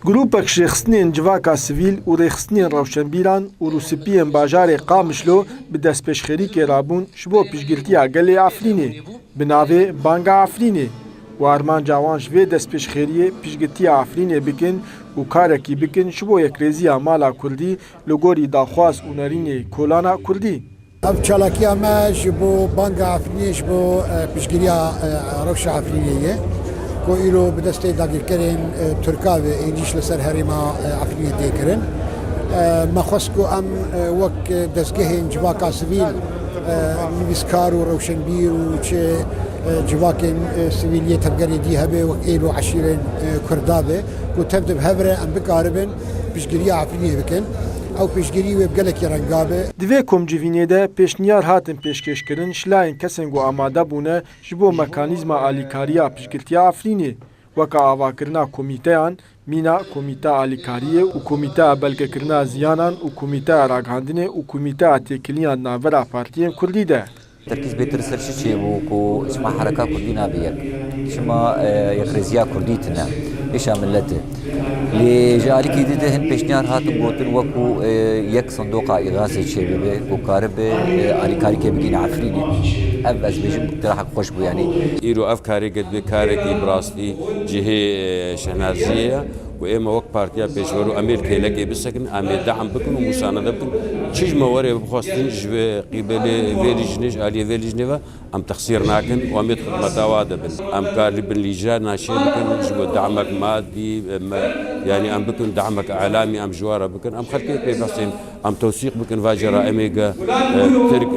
گروپek ji xistinên civaka sivîl û rêxistinên rewşenbîran û rûspiyên bajarê Qamişlo bi destpêşxerîkê rabûn ji bo piştgirtiya gelê Efrînê bi navê Banga Efrînê û armanca wan ji vê destpêşxeriyê piştgirtiya Efrînê bikin û karekî bikin ji bo yekrêziya mala Kurdî li gorî daxwaz û nerînê kolana Kurdî. Ev çalakiya me ji bo Banga Efrînê ji bo piştgiriya rewşa Efrînê ye. Ku îro bi destê dagirkerên Tirka ve êdîş li ser herêma Efrînê tê kirin. Me xwest ku em wek destgehên civaka sivîl nivîskar û rewşenbîr û çi civakên sivîliyê tevgerê dî hebe wek êl û eşîrên Kurda be ku tev di hev re em bikaribin piştgiriya Efrînê bikin. Ew pêşgirî wê bi gelekî renga be. Di vê komcivînê de pêşniyar hatin pêşkêşkirin şilayên kesên ku amade bûne ji bo mekanîzma alîkariya piştgirtiya Efrînê weka avakirina komîteyan, mîna komîteya alîkariyê û komîteya belgekirina ziyanan û komîteya ragihandinê û komîteya têkiliyan navbera partiyên Kurdî de. تركيز بيتر سرشي شيء وكو اسمها حركة كردينا بيك شما يخرزيا كرديتنا إيش عملته لجالي كي ده هن بيشنيار هاتم بوتن وكو يك صندوق إغاثة شيء بيه وكارب علي كاري كي بيجينا عفريني أب أزبيجن اقتراح خوش بو يعني إيرو أفكاري قد بكاري براستي جهة شهنازية وإما وقت بارتيا بيشورو أمير كيلاقي بسكن أمير دعم بكن ومساندة بكن تشيج مواري بخواستين جوا قبل فيليجنيج علي فيليجنيفا أم تخسير ناكن وأمير خدمة وادة بن أم كارب ليجا ناشي بكن جوا دعمك مادي يعني أم بكن دعمك إعلامي أم جوارة بكن أم خلقي بيبحثين أم توثيق بكن فاجرة أميجا ترك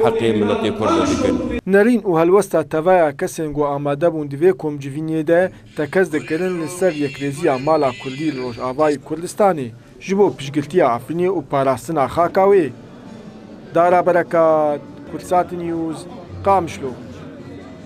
حقي ملتي كردة بكن نرین û helwesta tevaya kesên ku amade bûn di vê komcivîniyê de tekez dikirin li ser yekrêziya mala Kurdî li Rojavayê Kurdistanê ji bo piştgirtiya Efrînê û parastina xaka wê. Dara Berekat, Kurdsat News, Qamişlo.